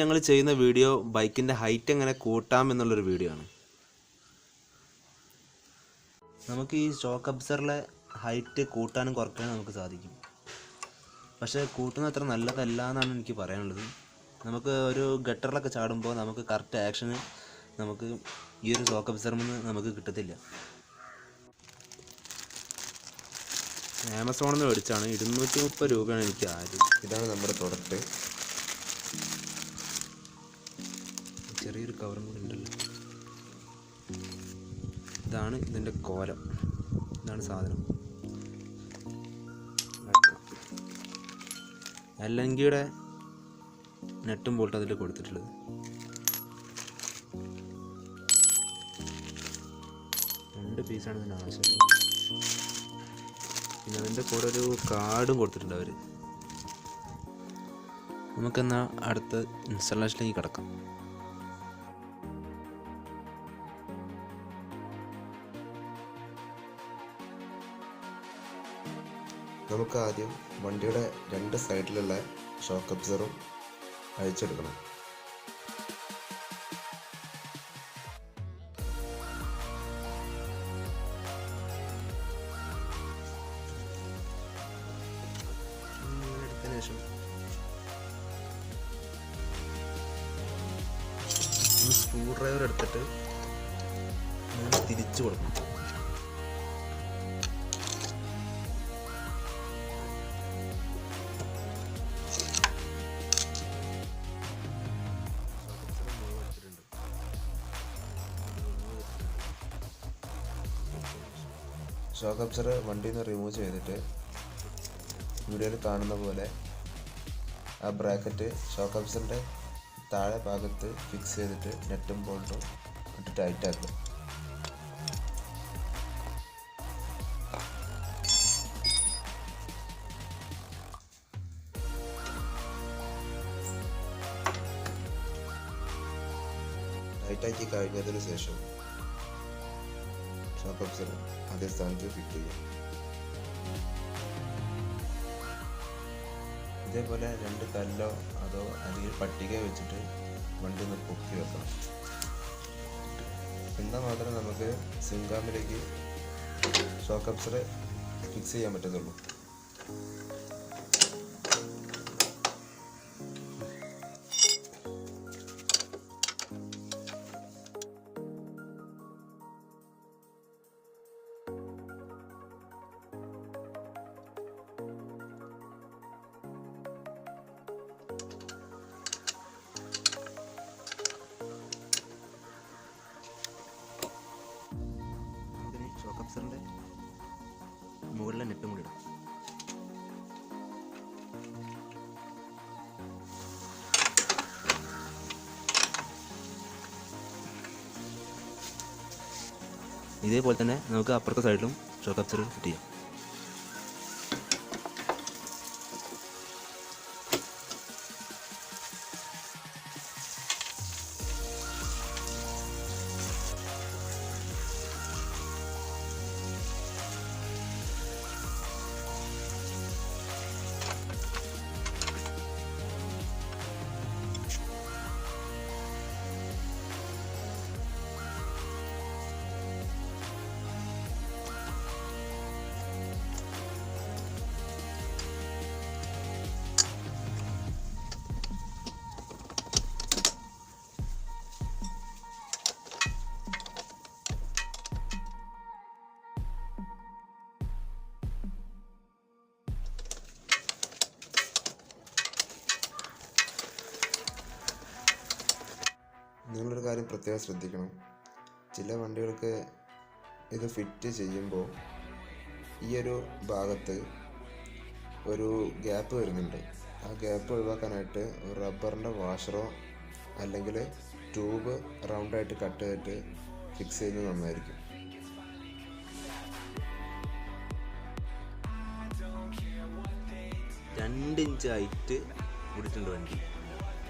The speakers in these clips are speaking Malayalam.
ഞങ്ങൾ ചെയ്യുന്ന വീഡിയോ ബൈക്കിൻ്റെ ഹൈറ്റ് എങ്ങനെ കൂട്ടാം എന്നുള്ളൊരു വീഡിയോ ആണ്. നമുക്ക് ഈ ഷോക്ക് അബ്സറിലെ ഹൈറ്റ് കൂട്ടാനും കുറയ്ക്കാനും നമുക്ക് സാധിക്കും. പക്ഷേ കൂട്ടുന്നത് അത്ര നല്ലതല്ല എന്നാണ് എനിക്ക് പറയാനുള്ളത്. നമുക്ക് ഒരു ഗട്ടറിലൊക്കെ ചാടുമ്പോൾ നമുക്ക് കറക്റ്റ് ആക്ഷന് നമുക്ക് ഈ ഒരു ഷോക്ക് അബ്സറിൽ നിന്ന് നമുക്ക് കിട്ടത്തില്ല. ആമസോണിൽ നിന്ന് മേടിച്ചാണ്, 230 രൂപയാണ് എനിക്ക് ആദ്യം. ഇതാണ് നമ്മുടെ പ്രൊഡക്റ്റ്. ചെറിയൊരു കവറും കൂടി ഉണ്ടല്ലോ. ഇതാണ് ഇതിൻ്റെ കോലം, ഇതാണ് സാധനം. LNGയുടെ നെട്ടും ബോൾട്ടും അതിൽ കൊടുത്തിട്ടുള്ളത്. രണ്ട് പീസാണ് ഇതിന് ആവശ്യം. പിന്നെ അതിൻ്റെ കൂടെ ഒരു കാർഡും കൊടുത്തിട്ടുണ്ട് അവർ. നമുക്കെന്നാൽ അടുത്ത ഇൻസ്റ്റലേഷനിലേക്ക് കിടക്കാം. നമുക്ക് ആദ്യം വണ്ടിയുടെ 2 സൈഡിലുള്ള ഷോക്ക് അബ്സറും അഴിച്ചെടുക്കണം. എടുത്തതിന് ശേഷം സ്ക്രൂ ഡ്രൈവർ എടുത്തിട്ട് തിരിച്ചു കൊടുക്കണം. ഷോക്ക് അബ്സർ വണ്ടിയിൽ നിന്ന് റിമൂവ് ചെയ്തിട്ട് വീഡിയോയിൽ കാണുന്ന പോലെ ആ ബ്രാക്കറ്റ് ഷോക്ക് അബ്സറിൻ്റെ താഴെ ഭാഗത്ത് ഫിക്സ് ചെയ്തിട്ട് നെറ്റും ബോൾട്ടും ഇട്ട് ടൈറ്റ് ആക്കുക. ടൈറ്റാക്കി കഴിഞ്ഞതിന് ശേഷം ഷോക്ക് അബ്സർ അതേ സ്ഥാനത്ത് ഫിറ്റ് ചെയ്യാം. ഇതേപോലെ 2 കല്ലോ അതോ അല്ലെങ്കിൽ പട്ടിക വെച്ചിട്ട് വണ്ടി ഒന്ന് പൊക്കി വെക്കണം. എന്നാൽ മാത്രമേ നമുക്ക് സിങ്കാമിലേക്ക് ഷോക്ക് അബ്സർ ഫിക്സ് ചെയ്യാൻ പറ്റത്തുള്ളൂ. ഷോക്ക് അബ്സറിൻ്റെ മുകളിലെ നെറ്റും കൂടി ഇടാം. ഇതേപോലെ തന്നെ നമുക്ക് അപ്പുറത്തെ സൈഡിലും ഷോക്ക് അബ്സർ ഫിറ്റ് ചെയ്യാം. നിങ്ങളൊരു കാര്യം പ്രത്യേകം ശ്രദ്ധിക്കണം. ചില വണ്ടികൾക്ക് ഇത് ഫിറ്റ് ചെയ്യുമ്പോൾ ഈ ഒരു ഭാഗത്ത് ഒരു ഗ്യാപ്പ് വരുന്നുണ്ട്. ആ ഗ്യാപ്പ് ഒഴിവാക്കാനായിട്ട് ഒരു റബ്ബറിൻ്റെ വാഷറോ അല്ലെങ്കിൽ ട്യൂബ് റൗണ്ടായിട്ട് കട്ട് ചെയ്തിട്ട് ഫിക്സ് ചെയ്യുന്നത് നന്നായിരിക്കും. രണ്ട് ഇഞ്ച് ഹൈറ്റ് കൂടിയിട്ടുണ്ട് വണ്ടി.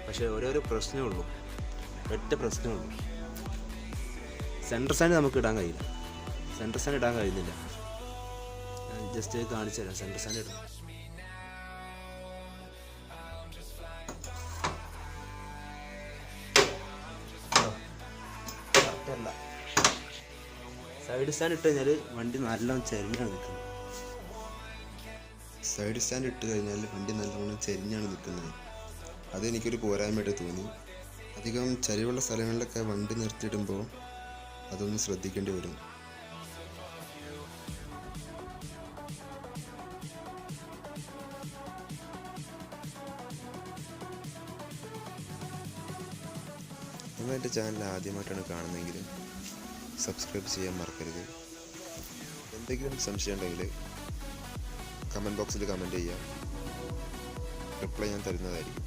പക്ഷേ ഓരോരോ പ്രശ്നമേ ഉള്ളൂ, ഒറ്റ പ്രശ്നമേ ഉള്ളൂ. സെൻറ്റർ സ്റ്റാൻഡ് നമുക്ക് ഇടാൻ കഴിയില്ല. സെൻറ്റർ സ്റ്റാൻഡ് ഇടാൻ കഴിയുന്നില്ല. ഞാൻ ജസ്റ്റ് കാണിച്ചു തരാം. സെൻറ്റർ സ്റ്റാൻഡ് ഇടാം. സൈഡ് സ്റ്റാൻഡ് ഇട്ട് കഴിഞ്ഞാൽ വണ്ടി നല്ലോണം ചെരിഞ്ഞാണ് നിൽക്കുന്നത്. സൈഡ് സ്റ്റാൻഡ് ഇട്ട് കഴിഞ്ഞാൽ വണ്ടി നല്ലോണം ചെരിഞ്ഞാണ് നിൽക്കുന്നത്. അതെനിക്കൊരു പോരായ്മയായിട്ട് തോന്നി. അധികം ചരിവുള്ള സ്ഥലങ്ങളിലൊക്കെ വണ്ടി നിർത്തിയിടുമ്പോൾ അതൊന്ന് ശ്രദ്ധിക്കേണ്ടി വരും. നിങ്ങൾ എൻ്റെ ചാനൽ ആദ്യമായിട്ടാണ് കാണുന്നതെങ്കിൽ സബ്സ്ക്രൈബ് ചെയ്യാൻ മറക്കരുത്. എന്തെങ്കിലും സംശയം ഉണ്ടെങ്കിൽ കമൻറ്റ് ബോക്സിൽ കമൻറ്റ് ചെയ്യാം. റിപ്ലൈ ഞാൻ തരുന്നതായിരിക്കും.